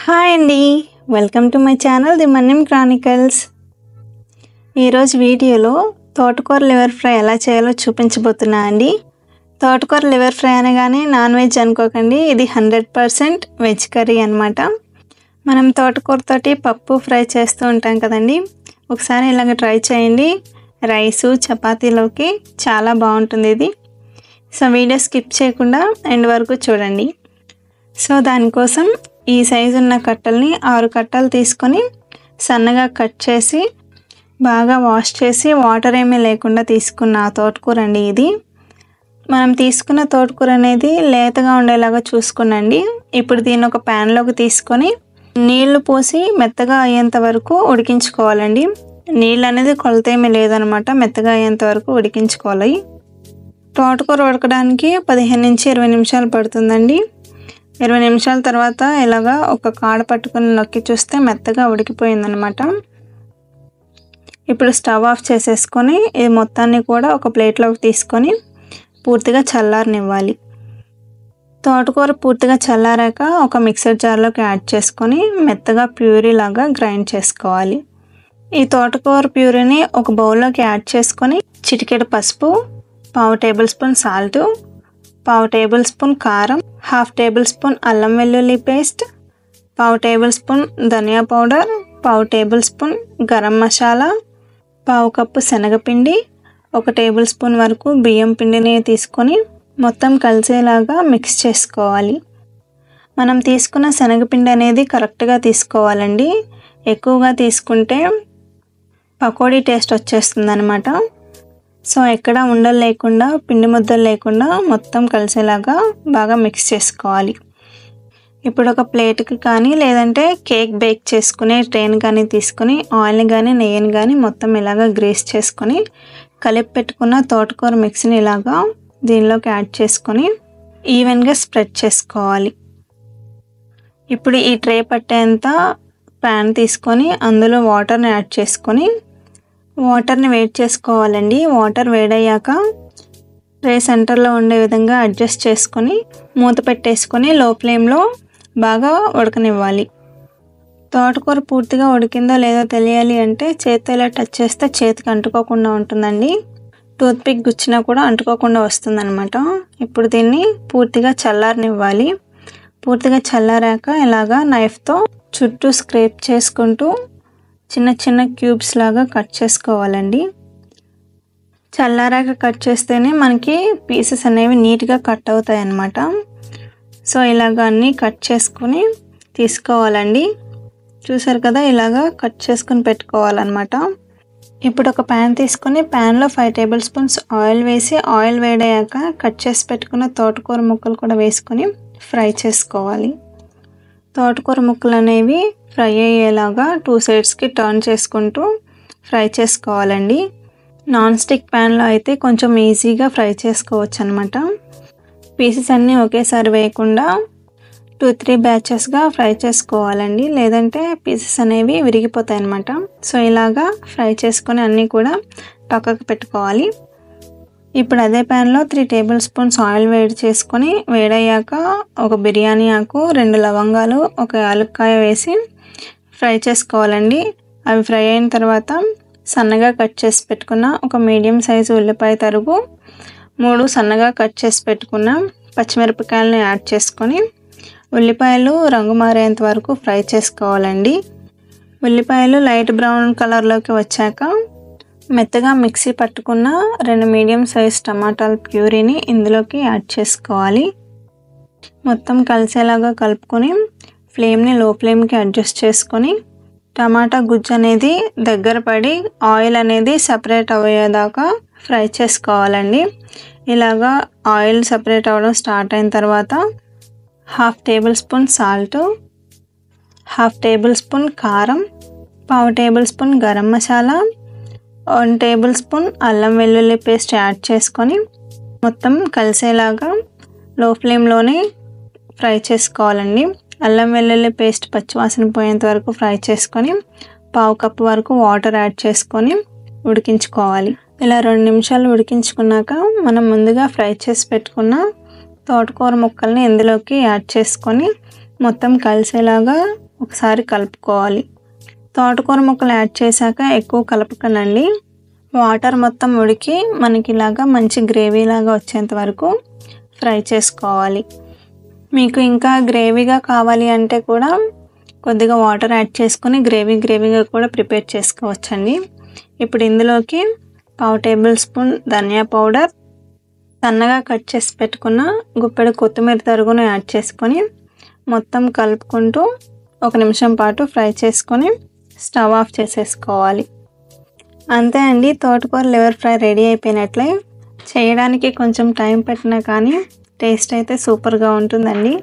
Hi అండి, welcome to my channel the Manyam Chronicles. ఈరోజు వీడియోలో తోటకూర లివర్ ఫ్రై ఎలా చేయాలో చూపించబోతున్నా అండి. తోటకూర లివర్ ఫ్రై అనగానే నాన్ వెజ్ అనుకోకండి, ఇది 100% వెజ్ కర్రీ అనమాట. మనం తోటకూరతోటి పప్పు ఫ్రై చేస్తూ ఉంటాం కదండి, ఒకసారి ఇలాగ ట్రై చేయండి. రైసు చపాతీలోకి చాలా బాగుంటుంది ఇది. సో వీడియో స్కిప్ చేయకుండా ఎండ్ వరకు చూడండి. సో దానికోసం ఈ సైజు ఉన్న కట్టల్ని 6 కట్టలు తీసుకొని సన్నగా కట్ చేసి బాగా వాష్ చేసి వాటర్ ఏమీ లేకుండా తీసుకున్న తోటకూర అండి ఇది. మనం తీసుకున్న తోటకూర అనేది లేతగా ఉండేలాగా చూసుకునండి. ఇప్పుడు దీన్ని ఒక ప్యాన్లోకి తీసుకొని నీళ్లు పోసి మెత్తగా అయ్యేంత వరకు ఉడికించుకోవాలండి. నీళ్ళు అనేది కొలత ఏమీ లేదనమాట, మెత్తగా అయ్యేంత వరకు ఉడికించుకోవాలి. తోటకూర ఉడకడానికి 15 నుంచి 20 నిమిషాలు పడుతుందండి. 20 నిమిషాల తర్వాత ఇలాగా ఒక కాడ పట్టుకొని నొక్కి చూస్తే మెత్తగా ఉడికిపోయిందనమాట. ఇప్పుడు స్టవ్ ఆఫ్ చేసేసుకొని ఇది మొత్తాన్ని కూడా ఒక ప్లేట్లోకి తీసుకొని పూర్తిగా చల్లారనివ్వాలి. తోటకూర పూర్తిగా చల్లారాక ఒక మిక్సర్ జార్లోకి యాడ్ చేసుకొని మెత్తగా ప్యూరీ లాగా గ్రైండ్ చేసుకోవాలి. ఈ తోటకూర ప్యూరీని ఒక బౌల్లోకి యాడ్ చేసుకొని చిటికెడు పసుపు, 1/2 tablespoon salt, 1/2 tablespoon కారం, 1/2 టేబుల్ స్పూన్ అల్లం వెల్లుల్లి పేస్ట్, 1/2 టేబుల్ స్పూన్ ధనియా powder, 1/2 tablespoon garam masala, 1/2 cup శనగపిండి, 1 టేబుల్ స్పూన్ వరకు బియ్యం పిండిని తీసుకొని మొత్తం కలిసేలాగా మిక్స్ చేసుకోవాలి. మనం తీసుకున్న శనగపిండి అనేది కరెక్ట్గా తీసుకోవాలండి. ఎక్కువగా తీసుకుంటే పకోడీ టేస్ట్ వచ్చేస్తుంది అనమాట. సో ఎక్కడ ఉండలు లేకుండా, పిండి ముద్దలు లేకుండా మొత్తం కలిసేలాగా బాగా మిక్స్ చేసుకోవాలి. ఇప్పుడు ఒక ప్లేట్కి కానీ లేదంటే కేక్ బేక్ చేసుకునే ట్రేని కానీ తీసుకొని ఆయిల్ని కానీ నెయ్యిని కానీ మొత్తం ఇలాగా గ్రీస్ చేసుకొని కలిపి పెట్టుకున్న తోటకూర మిక్స్ని ఇలాగా దీనిలోకి యాడ్ చేసుకొని ఈవెన్గా స్ప్రెడ్ చేసుకోవాలి. ఇప్పుడు ఈ ట్రే పట్టేంత ప్యాన్ తీసుకొని అందులో వాటర్ని యాడ్ చేసుకొని వాటర్ని వేడి చేసుకోవాలండి. వాటర్ వేడయ్యాక ట్రే సెంటర్లో ఉండే విధంగా అడ్జస్ట్ చేసుకొని మూత పెట్టేసుకొని లో ఫ్లేమ్లో బాగా ఉడకనివ్వాలి. తోటకూర పూర్తిగా ఉడికిందో లేదో తెలియాలి అంటే చేతితో ఇలా టచ్ చేస్తే చేతికి అంటుకోకుండా ఉంటుందండి. టూత్పిక్ గుచ్చినా కూడా అంటుకోకుండా వస్తుందన్నమాట. ఇప్పుడు దీన్ని పూర్తిగా చల్లారనివ్వాలి. పూర్తిగా చల్లారాక ఇలాగా నైఫ్తో చుట్టూ స్క్రేప్ చేసుకుంటూ చిన్న చిన్న క్యూబ్స్ లాగా కట్ చేసుకోవాలండి. చల్లారాక కట్ చేస్తేనే మనకి పీసెస్ అనేవి నీట్గా కట్ అవుతాయి అన్నమాట. సో ఇలాగ అన్నీ కట్ చేసుకుని తీసుకోవాలండి. చూసారు కదా, ఇలాగా కట్ చేసుకుని పెట్టుకోవాలన్నమాట. ఇప్పుడు ఒక ప్యాన్ తీసుకొని ప్యాన్లో 5 టేబుల్ స్పూన్స్ ఆయిల్ వేసి ఆయిల్ వేడయ్యాక కట్ చేసి పెట్టుకున్న తోటకూర ముక్కలు కూడా వేసుకొని ఫ్రై చేసుకోవాలి. తోటకూర ముక్కలు అనేవి ఫ్రై అయ్యేలాగా 2 సైడ్స్కి టర్న్ చేసుకుంటూ ఫ్రై చేసుకోవాలండి. నాన్ స్టిక్ ప్యాన్లో అయితే కొంచెం ఈజీగా ఫ్రై చేసుకోవచ్చు అనమాట. పీసెస్ అన్నీ ఒకేసారి వేయకుండా 2-3 బ్యాచెస్గా ఫ్రై చేసుకోవాలండి, లేదంటే పీసెస్ అనేవి విరిగిపోతాయి అన్నమాట. సో ఇలాగా ఫ్రై చేసుకొని అన్నీ కూడా పక్కకు పెట్టుకోవాలి. ఇప్పుడు అదే ప్యాన్లో 3 టేబుల్ స్పూన్స్ ఆయిల్ వేడి చేసుకొని వేడయ్యాక ఒక బిర్యానీ ఆకు, 2 లవంగాలు, 1 యాలక్కాయ వేసి ఫ్రై చేసుకోవాలండి. అవి ఫ్రై అయిన తర్వాత సన్నగా కట్ చేసి పెట్టుకున్న ఒక మీడియం సైజు ఉల్లిపాయ తరుగు, 3 సన్నగా కట్ చేసి పెట్టుకున్న పచ్చిమిరపకాయలను యాడ్ చేసుకొని ఉల్లిపాయలు రంగు మారేంత వరకు ఫ్రై చేసుకోవాలండి. ఉల్లిపాయలు లైట్ బ్రౌన్ కలర్లోకి వచ్చాక మెత్తగా మిక్సీ పట్టుకున్న 2 మీడియం సైజ్ టమాటాల ప్యూరీని ఇందులోకి యాడ్ చేసుకోవాలి. మొత్తం కలిసేలాగా కలుపుకొని ఫ్లేమ్ని లో ఫ్లేమ్కి అడ్జస్ట్ చేసుకొని టమాటా గుజ్జు అనేది దగ్గర పడి ఆయిల్ అనేది సపరేట్ అయ్యేదాకా ఫ్రై చేసుకోవాలండి. ఇలాగా ఆయిల్ సపరేట్ అవ్వడం స్టార్ట్ అయిన తర్వాత 1/2 tablespoon salt, 1/2 tablespoon కారం, 1/2 tablespoon garam masala, 1 table spoon అల్లం వెల్లుల్లి పేస్ట్ యాడ్ చేసుకొని మొత్తం కలిసేలాగా లో ఫ్లేమ్లోనే ఫ్రై చేసుకోవాలండి. అల్లం వెల్లుల్లి పేస్ట్ పచ్చివాసన పోయేంత వరకు ఫ్రై చేసుకొని 1/2 కప్పు వరకు వాటర్ యాడ్ చేసుకొని ఉడికించుకోవాలి. ఇలా 2 నిమిషాలు ఉడికించుకున్నాక మనం ముందుగా ఫ్రై చేసి పెట్టుకున్న తోటకూర ముక్కల్ని ఇందులోకి యాడ్ చేసుకొని మొత్తం కలిసేలాగా ఒకసారి కలుపుకోవాలి. తోటకూర ముక్కలు యాడ్ చేశాక ఎక్కువ కలపకండి. వాటర్ మొత్తం ఉడికి మనకి ఇలాగా మంచి గ్రేవీ లాగా వచ్చేంత వరకు ఫ్రై చేసుకోవాలి. మీకు ఇంకా గ్రేవీగా కావాలి అంటే కూడా కొద్దిగా వాటర్ యాడ్ చేసుకొని గ్రేవీగా కూడా ప్రిపేర్ చేసుకోవచ్చండి. ఇప్పుడు ఇందులోకి 1/2 టేబుల్ స్పూన్ ధనియా పౌడర్, సన్నగా కట్ చేసి పెట్టుకున్న గుప్పెడు కొత్తిమీర తరుగును యాడ్ చేసుకొని మొత్తం కలుపుకుంటూ 1 నిమిషం పాటు ఫ్రై చేసుకొని స్టవ్ ఆఫ్ చేసేసుకోవాలి. అంతే అండి, తోటకూర లివర్ ఫ్రై రెడీ అయిపోయినట్లే. చేయడానికి కొంచెం టైం పట్టినా కానీ టేస్ట్ అయితే సూపర్గా ఉంటుందండి.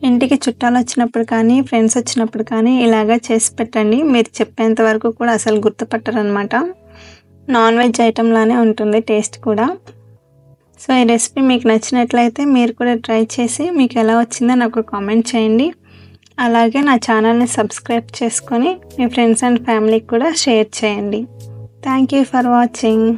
ఇంటికి చుట్టాలు వచ్చినప్పుడు కానీ ఫ్రెండ్స్ వచ్చినప్పుడు కానీ ఇలాగా చేసి పెట్టండి. మీరు చెప్పేంత వరకు కూడా అసలు గుర్తుపట్టరనమాట. నాన్ వెజ్ ఐటెం లానే ఉంటుంది టేస్ట్ కూడా. సో ఈ రెసిపీ మీకు నచ్చినట్లయితే మీరు కూడా ట్రై చేసి మీకు ఎలా వచ్చిందో నాకు కామెంట్ చేయండి. అలాగే నా ఛానల్ని సబ్స్క్రైబ్ చేసుకొని మీ ఫ్రెండ్స్ అండ్ ఫ్యామిలీకి కూడా షేర్ చేయండి. Thank you for watching.